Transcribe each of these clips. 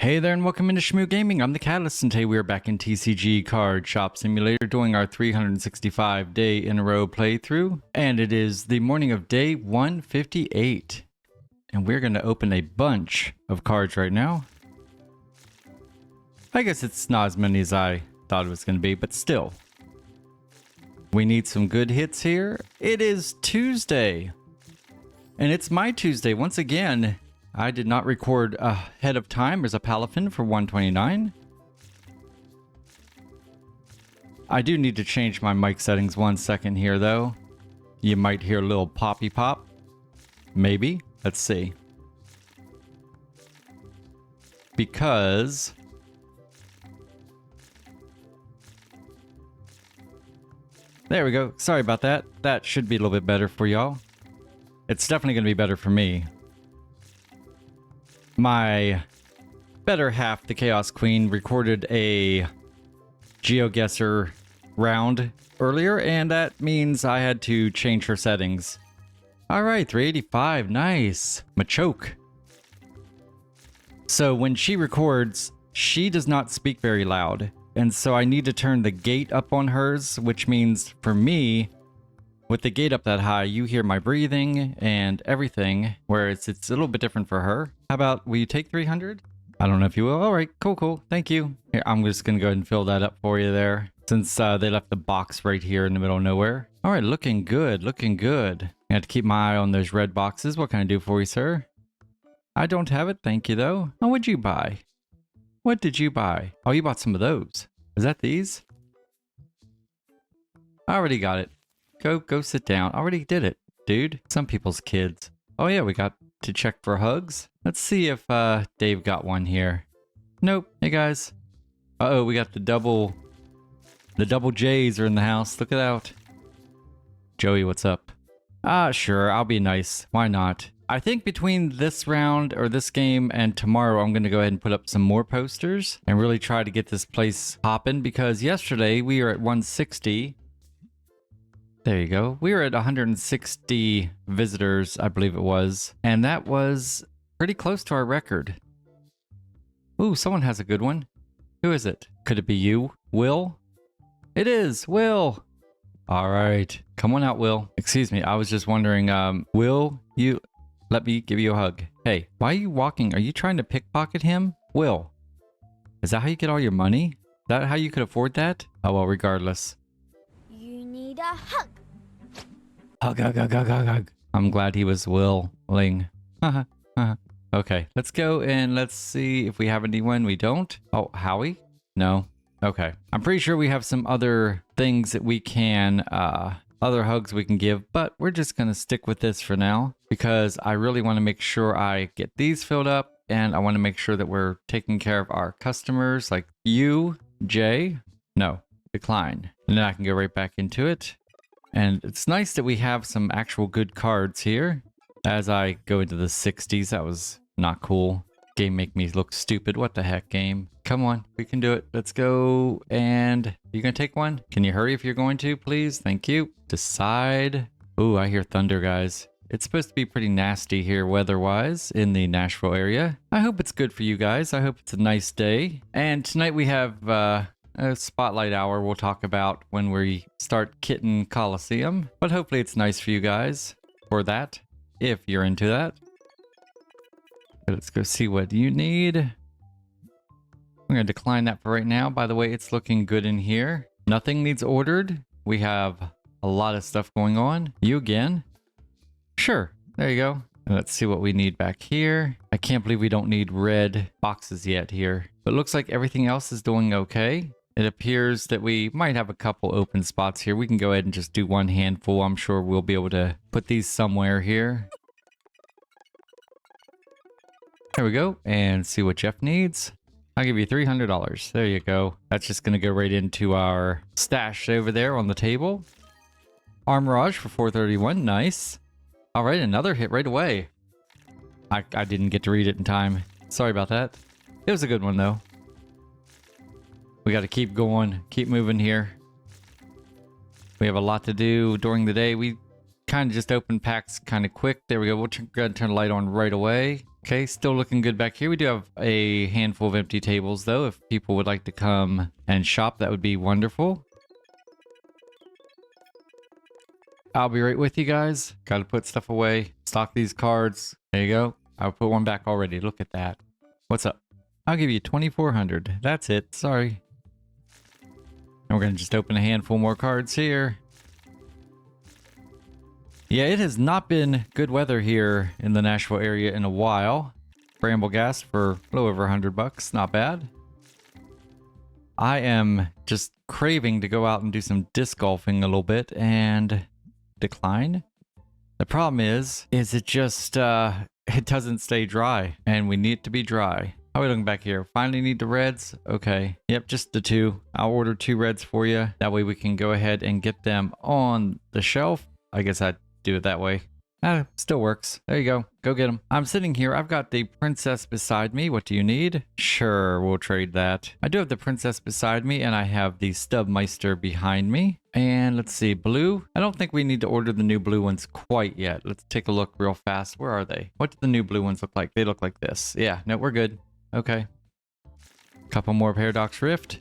Hey there and welcome into Shmoo Gaming. I'm the Catalyst and today we are back in TCG Card Shop Simulator doing our 365 day in a row playthrough. And it is the morning of day 158. And we're going to open a bunch of cards right now. I guess it's not as many as I thought it was going to be, but still. We need some good hits here. It is Tuesday. And it's my Tuesday once again. I did not record ahead of time. There's a Palafin for 129. I do need to change my mic settings 1 second here, though. You might hear a little poppy pop. Maybe. Let's see. Because... there we go. Sorry about that. That should be a little bit better for y'all. It's definitely going to be better for me. My better half, the Chaos Queen, recorded a GeoGuessr round earlier, and that means I had to change her settings. Alright, 385, nice. Machoke. So when she records, she does not speak very loud, and so I need to turn the gate up on hers, which means for me, with the gate up that high, you hear my breathing and everything, whereas it's a little bit different for her. How about, will you take 300? I don't know if you will. All right, cool. Thank you. Here, I'm just going to go ahead and fill that up for you there, since they left the box right here in the middle of nowhere. All right, looking good, looking good. I have to keep my eye on those red boxes. What can I do for you, sir? I don't have it, thank you, though. Oh, what'd you buy? What did you buy? Oh, you bought some of those. Is that these? I already got it. Go sit down. Already did it, dude. Some people's kids. Oh yeah, we got to check for hugs. Let's see if Dave got one here. Nope. Hey guys. Uh-oh, we got the double J's are in the house. Look it out. Joey, what's up? Sure, I'll be nice. Why not? I think between this round or this game and tomorrow, I'm going to go ahead and put up some more posters and really try to get this place popping, because yesterday we were at 160. There you go. We were at 160 visitors, I believe it was. And that was pretty close to our record. Ooh, someone has a good one. Who is it? Could it be you, Will? It is, Will. All right. Come on out, Will. Excuse me. I was just wondering, Will, you let me give you a hug. Hey, why are you walking? Are you trying to pickpocket him? Will, is that how you get all your money? Is that how you could afford that? Oh, well, regardless. You need a hug. Hug. I'm glad he was willing. Okay, let's go and let's see if we have anyone. We don't. Oh, Howie? No. Okay. I'm pretty sure we have some other things that we can, other hugs we can give, but we're just going to stick with this for now because I really want to make sure I get these filled up, and I want to make sure that we're taking care of our customers like you, Jay. No, decline. And then I can go right back into it. And it's nice that we have some actual good cards here. As I go into the 60s, that was not cool. Game make me look stupid. What the heck, game? Come on, we can do it. Let's go. And you gonna take one? Can you hurry if you're going to, please? Thank you. Decide. Ooh, I hear thunder, guys. It's supposed to be pretty nasty here weather-wise in the Nashville area. I hope it's good for you guys. I hope it's a nice day. And tonight we have a spotlight hour we'll talk about when we start Kitten Coliseum. But hopefully it's nice for you guys for that, if you're into that. Let's go see what you need. I'm going to decline that for right now. By the way, it's looking good in here. Nothing needs ordered. We have a lot of stuff going on. You again? Sure. There you go. And let's see what we need back here. I can't believe we don't need red boxes yet here. But it looks like everything else is doing okay. It appears that we might have a couple open spots here. We can go ahead and just do one handful. I'm sure we'll be able to put these somewhere here. There we go. And see what Jeff needs. I'll give you $300. There you go. That's just going to go right into our stash over there on the table. Armorage for 431. Nice. All right, another hit right away. I didn't get to read it in time. Sorry about that. It was a good one, though. We got to keep going, keep moving here. We have a lot to do during the day. We kind of just open packs kind of quick. There we go. We'll go ahead and turn the light on right away. Okay, still looking good back here. We do have a handful of empty tables, though. If people would like to come and shop, that would be wonderful. I'll be right with you guys. Gotta put stuff away. Stock these cards. There you go. I'll put one back already. Look at that. What's up? I'll give you 2,400. That's it. Sorry. And we're gonna just open a handful more cards here. Yeah, it has not been good weather here in the Nashville area in a while. Bramble gas for a little over $100. Not bad. I am just craving to go out and do some disc golfing a little bit and decline. The problem is it just, it doesn't stay dry and we need it to be dry. How are we looking back here? Finally need the reds. Okay. Yep, just the 2. I'll order 2 reds for you. That way we can go ahead and get them on the shelf. I guess I'd do it that way. Still works. There you go. Go get them. I'm sitting here. I've got the princess beside me. What do you need? Sure, we'll trade that. I do have the princess beside me, and I have the Stubmeister behind me. And let's see, blue. I don't think we need to order the new blue ones quite yet. Let's take a look real fast. Where are they? What do the new blue ones look like? They look like this. Yeah, no, we're good. Okay. Couple more Paradox Rift.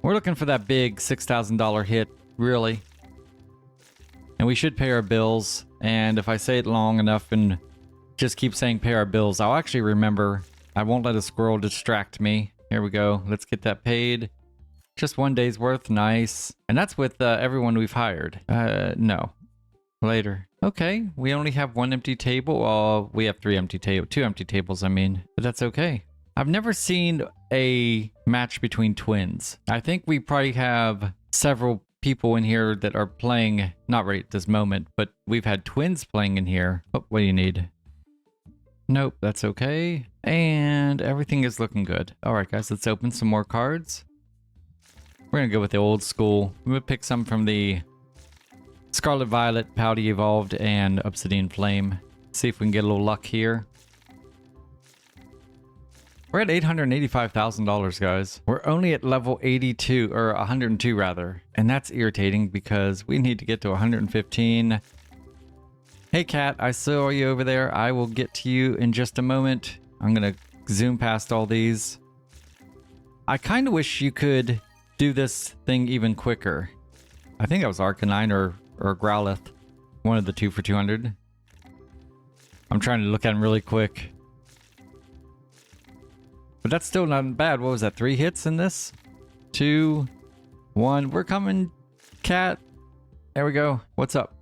We're looking for that big $6,000 hit, really. And we should pay our bills. And if I say it long enough and just keep saying pay our bills, I'll actually remember. I won't let a squirrel distract me. Here we go. Let's get that paid. Just 1 day's worth. Nice. And that's with everyone we've hired. No. Later. Okay. We only have 1 empty table. We have 2 empty tables, I mean. But that's okay. I've never seen a match between twins. I think we probably have several people in here that are playing, not right at this moment, but we've had twins playing in here. Oh, what do you need? Nope, that's okay. And everything is looking good. All right, guys, let's open some more cards. We're gonna go with the old school. I'm gonna pick some from the Scarlet Violet, Pouty Evolved, and Obsidian Flame. See if we can get a little luck here. We're at $885,000, guys. We're only at level 82, or 102 rather. And that's irritating because we need to get to 115. Hey cat, I saw you over there. I will get to you in just a moment. I'm gonna zoom past all these. I kind of wish you could do this thing even quicker. I think that was Arcanine or Growlithe. One of the 2 for 200. I'm trying to look at them really quick. But that's still not bad. What was that? 3 hits in this? 2, 1. We're coming, cat. There we go. What's up?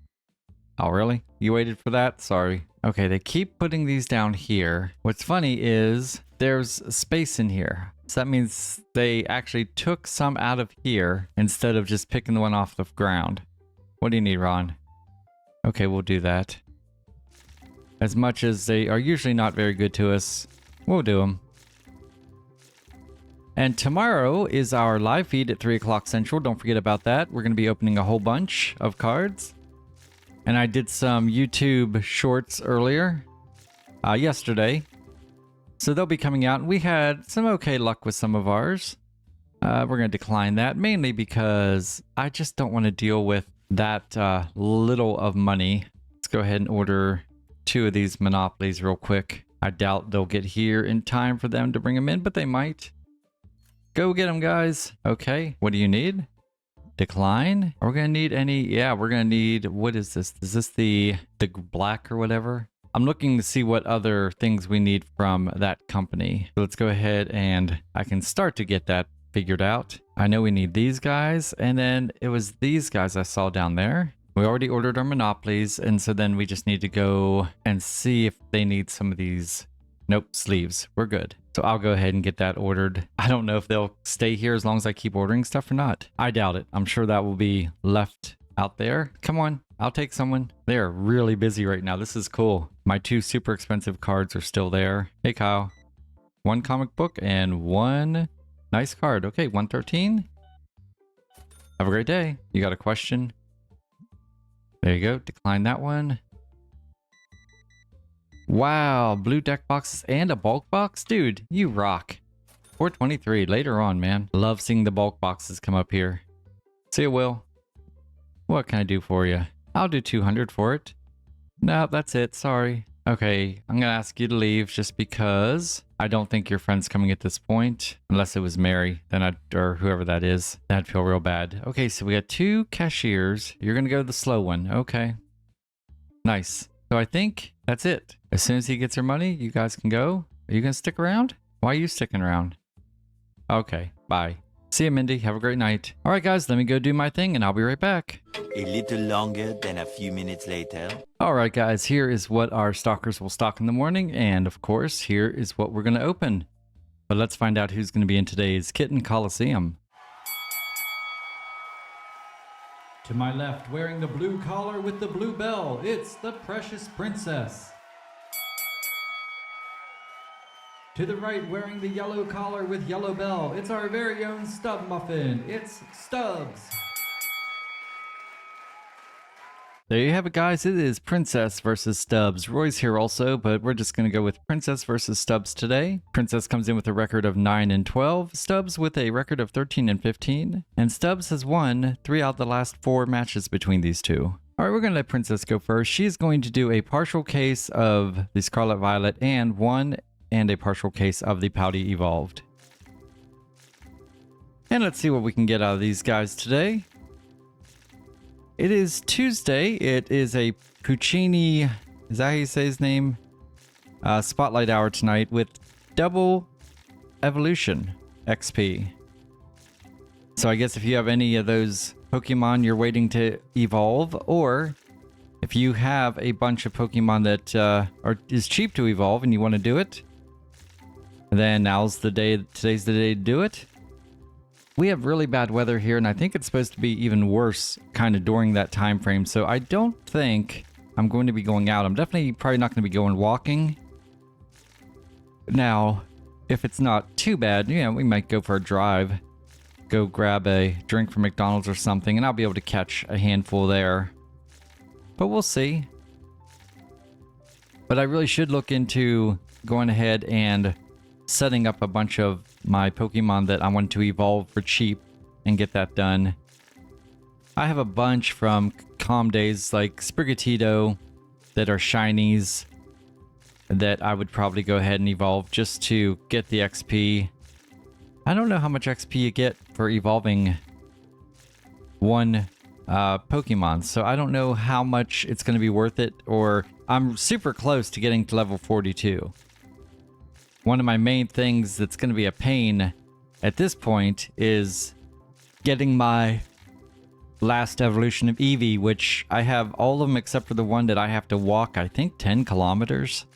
Oh, really? You waited for that? Sorry. Okay, they keep putting these down here. What's funny is there's space in here. So that means they actually took some out of here instead of just picking the one off the ground. What do you need, Ron? Okay, we'll do that. As much as they are usually not very good to us, we'll do them. And tomorrow is our live feed at 3 o'clock Central. Don't forget about that. We're going to be opening a whole bunch of cards. And I did some YouTube shorts earlier, yesterday. So they'll be coming out. And we had some okay luck with some of ours. We're going to decline that, mainly because I just don't want to deal with that little of money. Let's go ahead and order 2 of these Monopolies real quick. I doubt they'll get here in time for them to bring them in, but they might. Go get them, guys. Okay, what do you need? Decline? Are we gonna need any? Yeah, we're gonna need, what is this? Is this the black or whatever? I'm looking to see what other things we need from that company. So let's go ahead and I can start to get that figured out. I know we need these guys, and then it was these guys I saw down there. We already ordered our Monopolies, and so then we just need to go and see if they need some of these. Nope, sleeves. We're good. So I'll go ahead and get that ordered. I don't know if they'll stay here as long as I keep ordering stuff or not. I doubt it. I'm sure that will be left out there. Come on, I'll take someone. They're really busy right now. This is cool. My 2 super expensive cards are still there. Hey, Kyle. 1 comic book and 1 nice card. Okay, 113. Have a great day. You got a question? There you go. Decline that one. Wow, blue deck boxes and a bulk box? Dude, you rock. 423 later on, man. Love seeing the bulk boxes come up here. See you, Will. What can I do for you? I'll do 200 for it. No, that's it. Sorry. Okay, I'm gonna ask you to leave just because I don't think your friend's coming at this point. Unless it was Mary, then or whoever that is. That'd feel real bad. Okay, so we got 2 cashiers. You're gonna go to the slow one. Okay. Nice. So I think that's it. As soon as he gets your money, you guys can go. Are you gonna stick around? Why are you sticking around? Okay, bye. See you, Mindy. Have a great night. All right, guys, let me go do my thing and I'll be right back. A little longer than a few minutes later. All right, guys, here is what our stalkers will stock in the morning. And of course, here is what we're going to open. But let's find out who's going to be in today's Kitten Coliseum. To my left, wearing the blue collar with the blue bell, it's the Precious Princess. To the right, wearing the yellow collar with yellow bell, it's our very own Stub Muffin. It's Stubbs. There you have it, guys. It is Princess versus Stubbs. Roy's here also, but we're just going to go with Princess versus Stubbs today. Princess comes in with a record of 9 and 12, Stubbs with a record of 13 and 15, and Stubbs has won 3 out of the last 4 matches between these two. All right, we're going to let Princess go first. She's going to do a partial case of the Scarlet Violet and a partial case of the Pouty Evolved. And let's see what we can get out of these guys today. It is Tuesday. It is a Puccini, is that how you say his name? Spotlight hour tonight with double evolution XP. So I guess if you have any of those Pokemon you're waiting to evolve, or if you have a bunch of Pokemon that is cheap to evolve and you want to do it, then today's the day to do it. We have really bad weather here, and I think it's supposed to be even worse kind of during that time frame. So I don't think I'm going to be going out. I'm definitely probably not going to be going walking. Now, if it's not too bad, yeah, we might go for a drive. Go grab a drink from McDonald's or something, and I'll be able to catch a handful there. But we'll see. But I really should look into going ahead and setting up a bunch of my Pokemon that I want to evolve for cheap and get that done. I have a bunch from Calm Days like Sprigatito that are shinies that I would probably go ahead and evolve just to get the XP. I don't know how much XP you get for evolving one Pokemon, so I don't know how much it's going to be worth it, or I'm super close to getting to level 42. One of my main things that's going to be a pain at this point is getting my last evolution of Eevee, which I have all of them except for the one that I have to walk, I think 10 kilometers.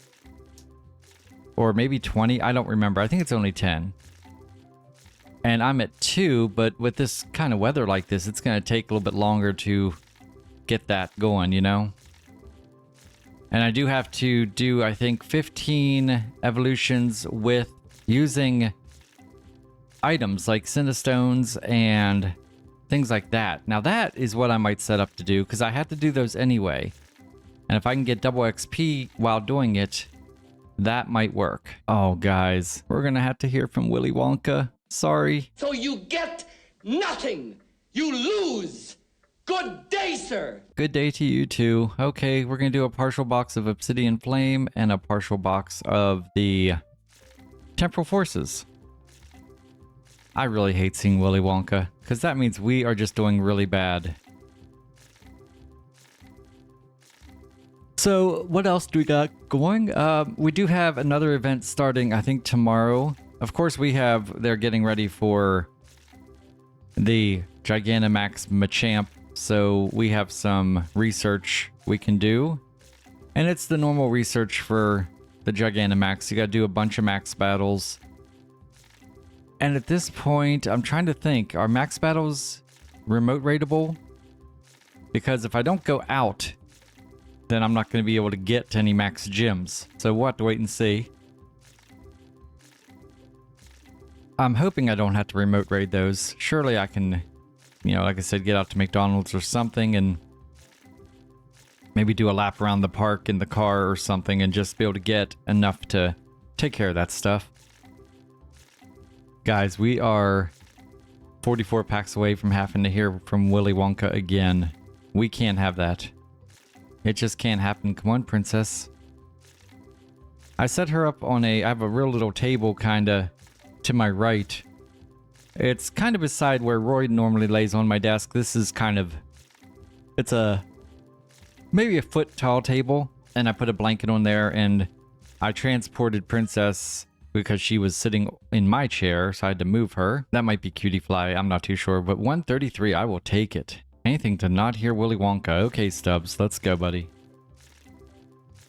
Or maybe 20, I don't remember. I think it's only 10. And I'm at 2, but with this kind of weather like this, it's going to take a little bit longer to get that going, you know? And I do have to do, I think, 15 evolutions with using items like Cinnastones and things like that. Now that is what I might set up to do, because I have to do those anyway. And if I can get double XP while doing it, that might work. Oh, guys, we're going to have to hear from Willy Wonka. Sorry. So you get nothing. You lose. Good day, sir. Good day to you too. Okay, we're going to do a partial box of Obsidian Flame and a partial box of the Temporal Forces. I really hate seeing Willy Wonka, because that means we are just doing really bad. So, what else do we got going? We do have another event starting, I think, tomorrow. Of course, they're getting ready for the Gigantamax Machamp. So we have some research we can do. And it's the normal research for the Gigantamax. You gotta do a bunch of max battles. And at this point, I'm trying to think, are max battles remote rateable? Because if I don't go out, then I'm not going to be able to get to any max gyms. So we'll have to wait and see. I'm hoping I don't have to remote raid those. Surely I can, you know, like I said, get out to McDonald's or something and maybe do a lap around the park in the car or something and just be able to get enough to take care of that stuff. Guys, we are 44 packs away from having to hear from Willy Wonka again. We can't have that. It just can't happen. Come on, princess. I set her up on I have a real little table kind of to my right. It's kind of beside where Roy normally lays on my desk. This is kind of, it's maybe a foot tall table, and I put a blanket on there, and I transported Princess because she was sitting in my chair, so I had to move her. That might be Cutie Fly, I'm not too sure, but 133, I will take it. Anything to not hear Willy Wonka. Okay, Stubbs, let's go, buddy.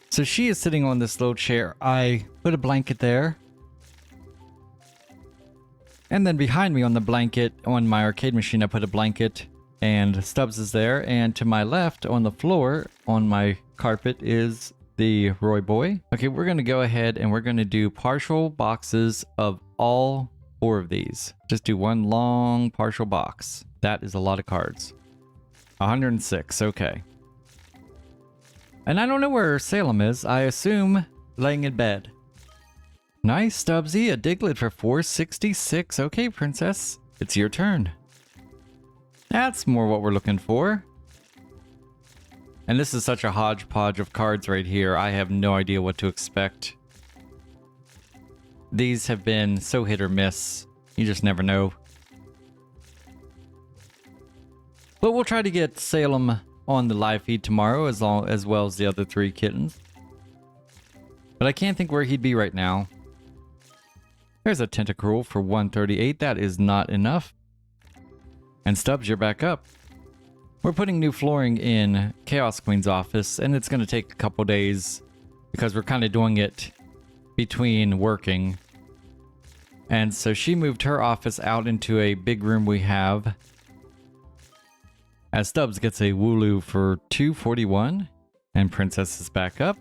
So she is sitting on this little chair. I put a blanket there. And then behind me on the blanket, on my arcade machine, I put a blanket, and Stubbs is there. And to my left on the floor, on my carpet, is the Roy boy. Okay, we're going to go ahead and we're going to do partial boxes of all 4 of these. Just do one long partial box. That is a lot of cards. 106, okay. And I don't know where Salem is. I assume laying in bed. Nice, Stubbsy. A Diglett for 466. Okay, Princess. It's your turn. That's more what we're looking for. And this is such a hodgepodge of cards right here. I have no idea what to expect. These have been so hit or miss. You just never know. But we'll try to get Salem on the live feed tomorrow as well as the other 3 kittens. But I can't think where he'd be right now. There's a Tentacruel for 138. That is not enough. And Stubbs, you're back up. We're putting new flooring in Chaos Queen's office, and it's going to take a couple days because we're kind of doing it between working. And so she moved her office out into a big room we have. As Stubbs gets a Wooloo for 241, and Princess is back up.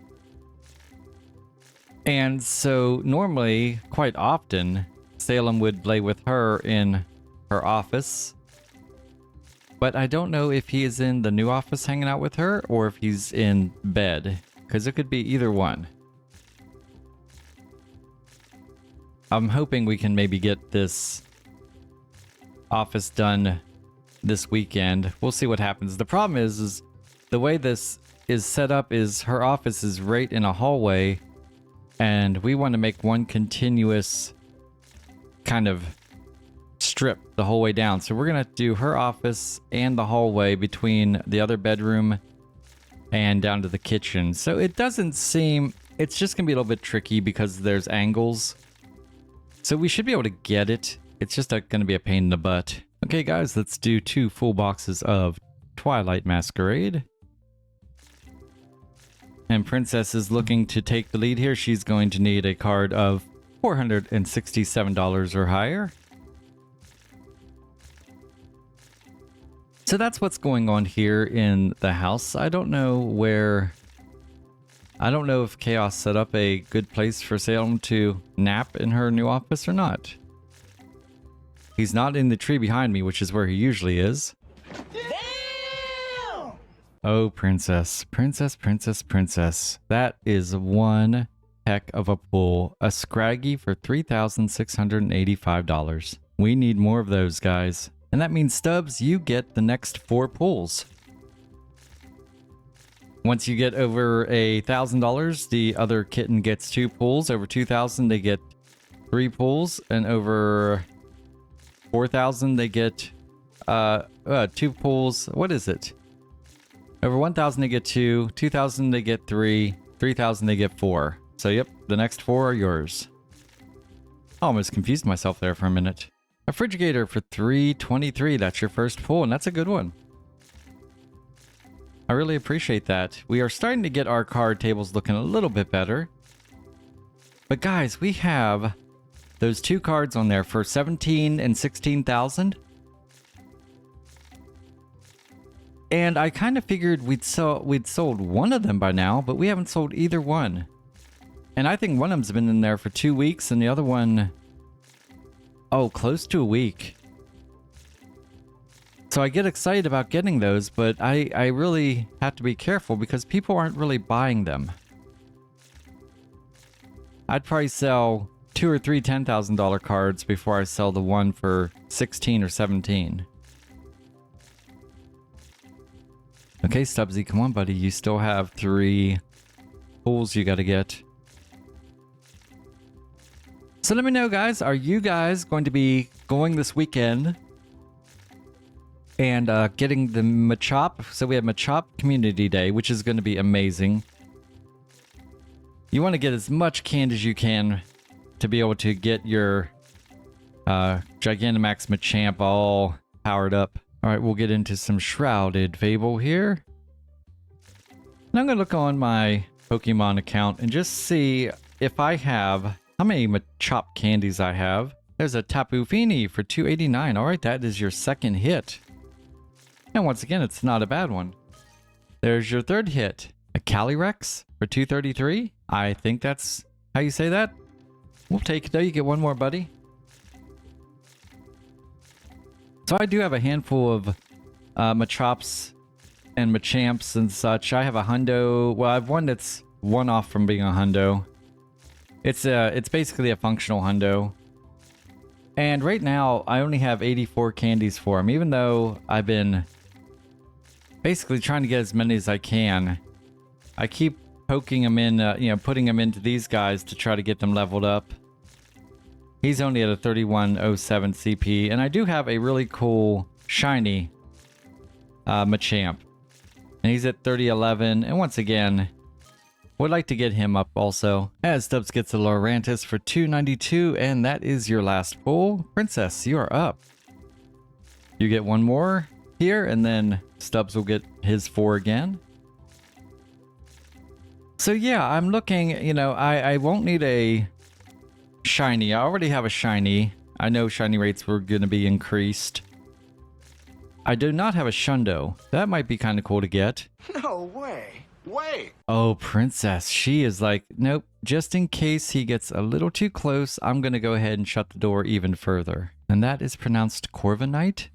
And so normally, quite often, Salem would play with her in her office. But I don't know if he is in the new office hanging out with her or if he's in bed, because it could be either one. I'm hoping we can maybe get this office done this weekend. We'll see what happens. The problem is the way this is set up is her office is right in a hallway, and we want to make one continuous kind of strip the whole way down. So we're gonna do her office and the hallway between the other bedroom and down to the kitchen. So it doesn't seem, it's just gonna be a little bit tricky because there's angles. So we should be able to get it. It's just gonna be a pain in the butt. Okay guys, let's do 2 full boxes of Twilight Masquerade. And Princess is looking to take the lead here. She's going to need a card of $467 or higher. So that's what's going on here in the house. I don't know if Chaos set up a good place for Salem to nap in her new office or not. He's not in the tree behind me, which is where he usually is. Damn! Oh, Princess. Princess, Princess, Princess. That is one heck of a pull. A Scraggy for $3,685. We need more of those, guys. And that means, Stubbs, you get the next 4 pulls. Once you get over $1,000, the other kitten gets 2 pulls. Over 2,000, they get 3 pulls. And over 4,000, they get 2 pulls. What is it? Over 1,000, they get 2. 2,000, they get 3. 3,000, they get 4. So, yep, the next 4 are yours. I almost confused myself there for a minute. A Frigidator for $323. That's your first pull, and that's a good one. I really appreciate that. We are starting to get our card tables looking a little bit better. But guys, we have those 2 cards on there for $17,000 and $16,000. And I kind of figured we'd sold one of them by now, but we haven't sold either one. And I think one of them's been in there for 2 weeks, and the other one, oh, close to a week. So I get excited about getting those, but I really have to be careful because people aren't really buying them. I'd probably sell 2 or 3 $10,000 cards before I sell the one for 16 or 17. Okay, Stubbsy, come on, buddy. You still have 3 pulls you gotta get. So let me know, guys, are you guys going to be going this weekend and getting the Machop? So we have Machop Community Day, which is going to be amazing. You want to get as much candy as you can to be able to get your Gigantamax Machamp all powered up. All right, we'll get into some Shrouded Fable here. And I'm going to look on my Pokemon account and just see if I have how many Machop candies I have. There's a Tapu Fini for $2.89. All right, that is your second hit. And once again, it's not a bad one. There's your third hit. A Calyrex for $2.33. I think that's how you say that. We'll take it though. You get one more, buddy. So I do have a handful of Machops and Machamps and such. I have a hundo. Well, I have one that's one off from being a hundo. It's basically a functional hundo. And right now, I only have 84 candies for him, even though I've been basically trying to get as many as I can. I keep poking him in, putting him into these guys to try to get them leveled up. He's only at a 3107 CP, and I do have a really cool shiny Machamp. And he's at 3011, and once again, would like to get him up also. As Stubbs gets a Lurantis for $2.92, and that is your last pull. Princess, you are up. You get one more here, and then Stubbs will get his 4 again. So yeah, I'm looking, I won't need a shiny. I already have a shiny. I know shiny rates were going to be increased. I do not have a Shundo. That might be kind of cool to get. No way. Wait. Oh, Princess. She is like, nope. Just in case he gets a little too close, I'm going to go ahead and shut the door even further. And that is pronounced Corviknight?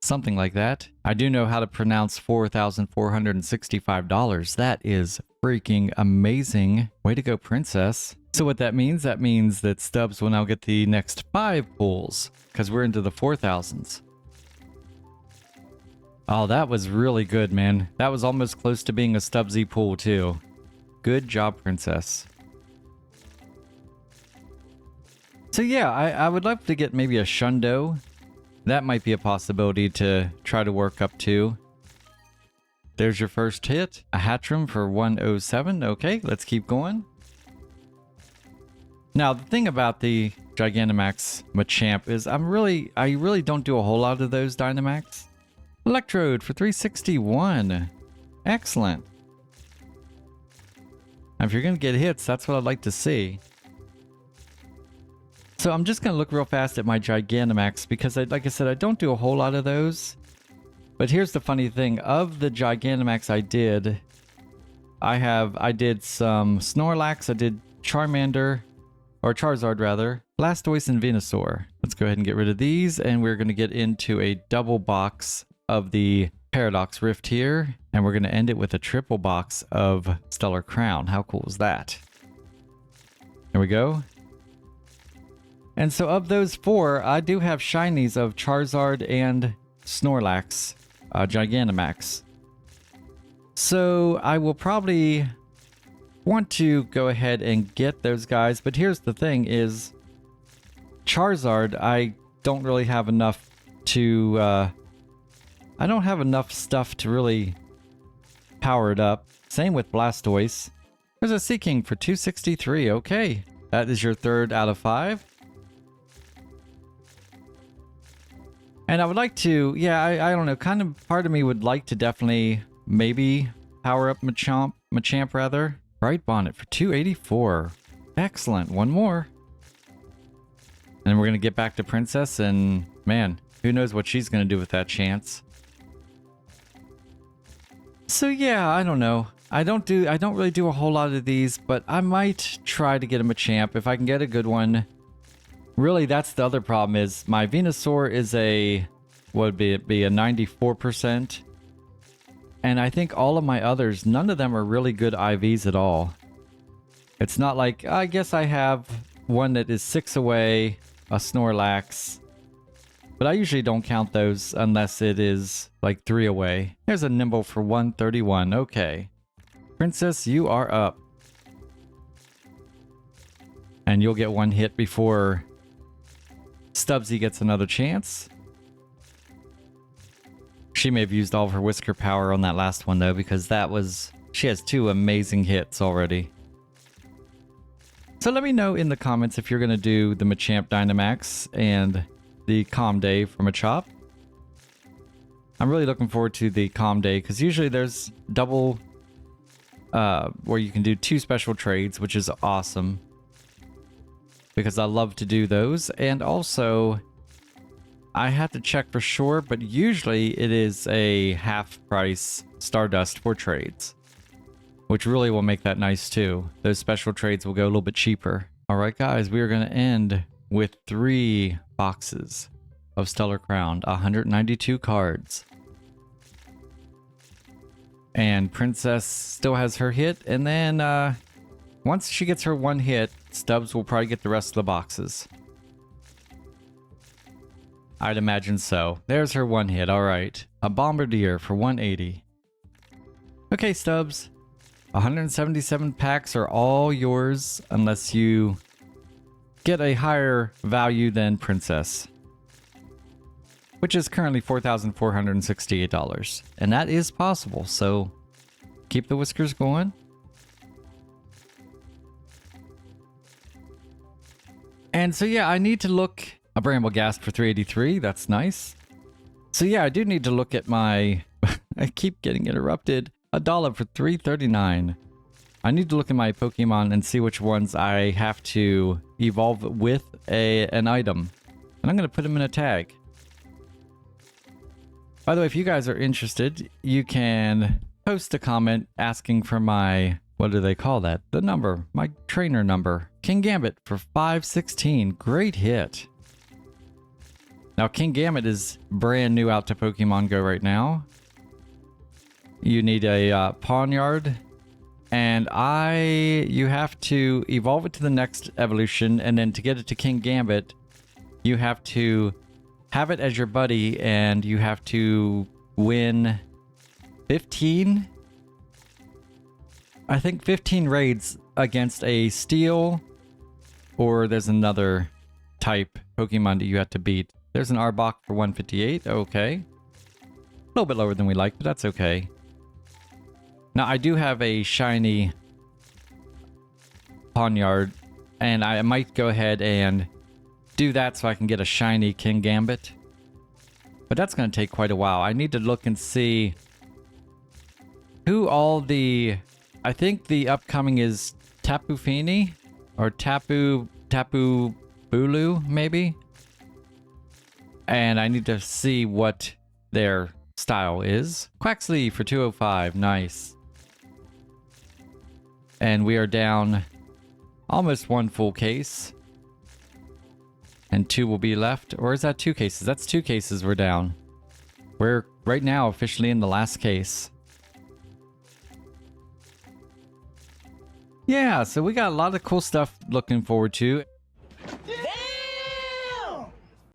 Something like that. I do know how to pronounce $4,465. That is freaking amazing. Way to go, Princess. So what that means that Stubbs will now get the next 5 pulls, because we're into the 4,000s. Oh, that was really good, man. That was almost close to being a Stubbsy pull, too. Good job, Princess. So yeah, I would love to get maybe a Shundo. That might be a possibility to try to work up to. There's your first hit. A Hatchrim for 107. Okay, let's keep going. Now, the thing about the Gigantamax Machamp is I really don't do a whole lot of those Dynamax. Electrode for 361. Excellent. Now, if you're going to get hits, that's what I'd like to see. So I'm just going to look real fast at my Gigantamax because, like I said, I don't do a whole lot of those. But here's the funny thing. Of the Gigantamax I did some Snorlax, I did Charmander, or Charizard rather, Blastoise, and Venusaur. Let's go ahead and get rid of these, and we're going to get into a double box of the Paradox Rift here, and we're going to end it with a triple box of Stellar Crown. How cool is that? There we go. And so of those 4, I do have shinies of Charizard and Snorlax, Gigantamax. So I will probably want to go ahead and get those guys, but here's the thing is Charizard, I don't really have enough to, I don't have enough stuff to really power it up. Same with Blastoise. There's a Seaking for 263. Okay, that is your 3rd out of 5. And I would like to, yeah, I don't know, kind of part of me would like to definitely maybe power up Machamp rather. Bright Bonnet for 284. Excellent. One more. And we're going to get back to Princess, and man, who knows what she's going to do with that chance. So yeah, I don't know. I don't really do a whole lot of these, but I might try to get a Machamp if I can get a good one. Really, that's the other problem is my Venusaur is a, what would it be, a 94%. And I think all of my others, none of them are really good IVs at all. It's not like, I guess I have one that is 6 away, a Snorlax. But I usually don't count those unless it is like 3 away. There's a Nimble for 131. Okay. Princess, you are up. And you'll get one hit before Stubbsy gets another chance. She may have used all of her whisker power on that last one though, because she has 2 amazing hits already. So let me know in the comments if you're going to do the Machamp Dynamax and the Calm Day for Machop. I'm really looking forward to the Calm Day because usually there's double, where you can do 2 special trades, which is awesome. Because I love to do those. And also, I have to check for sure, but usually it is a half price Stardust for trades. Which really will make that nice too. Those special trades will go a little bit cheaper. Alright guys, we are going to end with 3 boxes of Stellar Crown. 192 cards. And Princess still has her hit. And then once she gets her 1 hit, Stubbs will probably get the rest of the boxes. I'd imagine so. There's her 1 hit. Alright. A Bombardier for 180. Okay, Stubbs. 177 packs are all yours unless you get a higher value than Princess, which is currently $4,468. And that is possible, so keep the whiskers going. And so yeah, I need to look... A Bramble Ghast for 383, that's nice. So yeah, I do need to look at my... I keep getting interrupted. A Dollop for 339. I need to look at my Pokemon and see which ones I have to evolve with an item. And I'm going to put them in a tag. By the way, if you guys are interested, you can post a comment asking for my... What do they call that? The number. My trainer number. King Gambit for 516. Great hit. Now, King Gambit is brand new out to Pokemon Go right now. You need a Pawniard, and you have to evolve it to the next evolution, and then to get it to King Gambit, you have to have it as your buddy, and you have to win 15? I think 15 raids against a Steel, or there's another type Pokemon that you have to beat. There's an Arbok for 158, okay. A little bit lower than we like, but that's okay. Now, I do have a shiny Pawniard, and I might go ahead and do that so I can get a shiny King Gambit. But that's going to take quite a while. I need to look and see who all the... I think the upcoming is Tapu Fini, or Tapu Bulu, maybe? And I need to see what their style is. Quaxley for 205, nice. And we are down almost 1 full case. And 2 will be left. Or is that 2 cases? That's 2 cases we're down. We're right now officially in the last case. Yeah, so we got a lot of cool stuff looking forward to.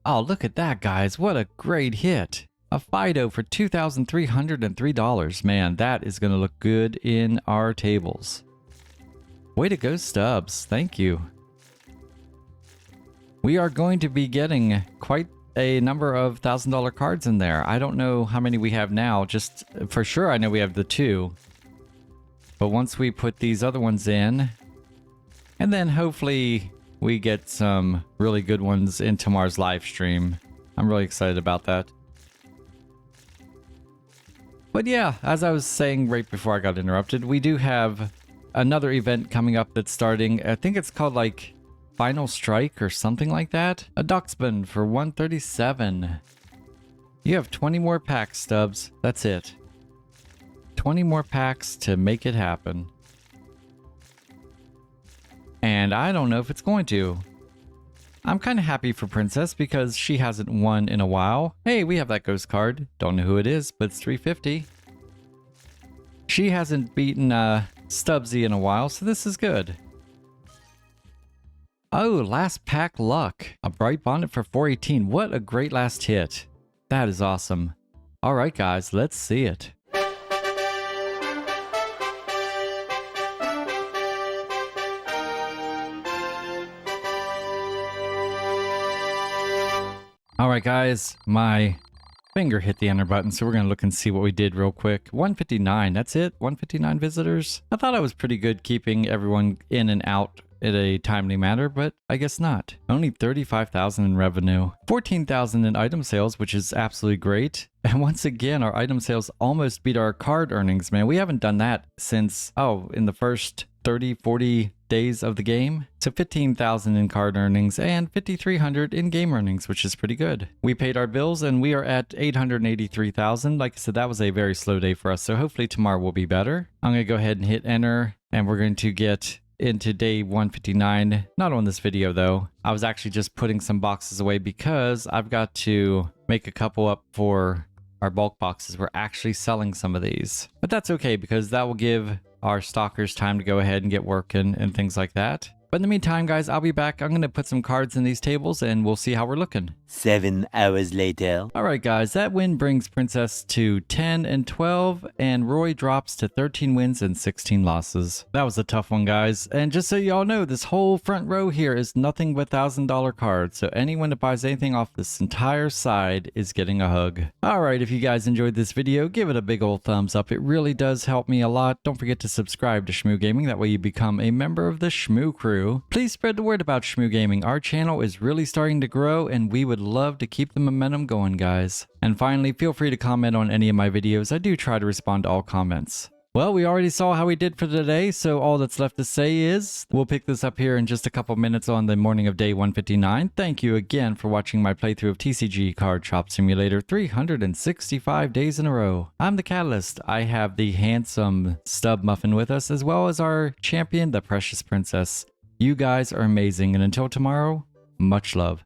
Oh, look at that, guys. What a great hit. A Fido for $2,303. Man, that is going to look good in our tables. Way to go, Stubbs. Thank you. We are going to be getting quite a number of $1,000 cards in there. I don't know how many we have now. Just for sure, I know we have the 2. But once we put these other ones in, and then hopefully we get some really good ones in tomorrow's live stream. I'm really excited about that. But yeah, as I was saying right before I got interrupted, we do have another event coming up that's starting. I think it's called like Final Strike or something like that. A Duxbin for 137. You have 20 more packs, Stubbs. That's it. 20 more packs to make it happen. And I don't know if it's going to. I'm kind of happy for Princess because she hasn't won in a while. Hey, we have that ghost card. Don't know who it is, but it's 350. She hasn't beaten Stubbsy in a while, so this is good. Oh, last pack luck. A Bright Bonnet for 418. What a great last hit. That is awesome. All right, guys, let's see it. All right, guys, my finger hit the enter button, so we're going to look and see what we did real quick. 159, that's it? 159 visitors? I thought I was pretty good keeping everyone in and out in a timely manner, but I guess not. Only 35,000 in revenue. 14,000 in item sales, which is absolutely great. And once again, our item sales almost beat our card earnings, man. We haven't done that since, in the first 30, 40 days of the game. So 15,000 in card earnings and 5,300 in game earnings, which is pretty good. We paid our bills and we are at 883,000. Like I said, that was a very slow day for us. So hopefully tomorrow will be better. I'm going to go ahead and hit enter, and we're going to get into day 159. Not on this video though. I was actually just putting some boxes away because I've got to make a couple up for our bulk boxes. We're actually selling some of these, but that's okay because that will give our stalkers time to go ahead and get working and things like that. But in the meantime, guys, I'll be back. I'm going to put some cards in these tables and we'll see how we're looking. 7 hours later. All right, guys, that win brings Princess to 10 and 12, and Roy drops to 13 wins and 16 losses. That was a tough one, guys. And just so y'all know, this whole front row here is nothing but $1,000 cards. So anyone that buys anything off this entire side is getting a hug. All right, if you guys enjoyed this video, give it a big old thumbs up. It really does help me a lot. Don't forget to subscribe to Shmoo Gaming. That way you become a member of the Shmoo crew. Please spread the word about Shmoo Gaming. Our channel is really starting to grow and we would love to keep the momentum going, guys. And finally, feel free to comment on any of my videos. I do try to respond to all comments. Well, we already saw how we did for today, so all that's left to say is we'll pick this up here in just a couple minutes on the morning of day 159. Thank you again for watching my playthrough of TCG Card Shop Simulator 365 days in a row. I'm the Catalyst. I have the handsome Stub Muffin with us, as well as our champion, the Precious Princess. You guys are amazing, and until tomorrow, much love.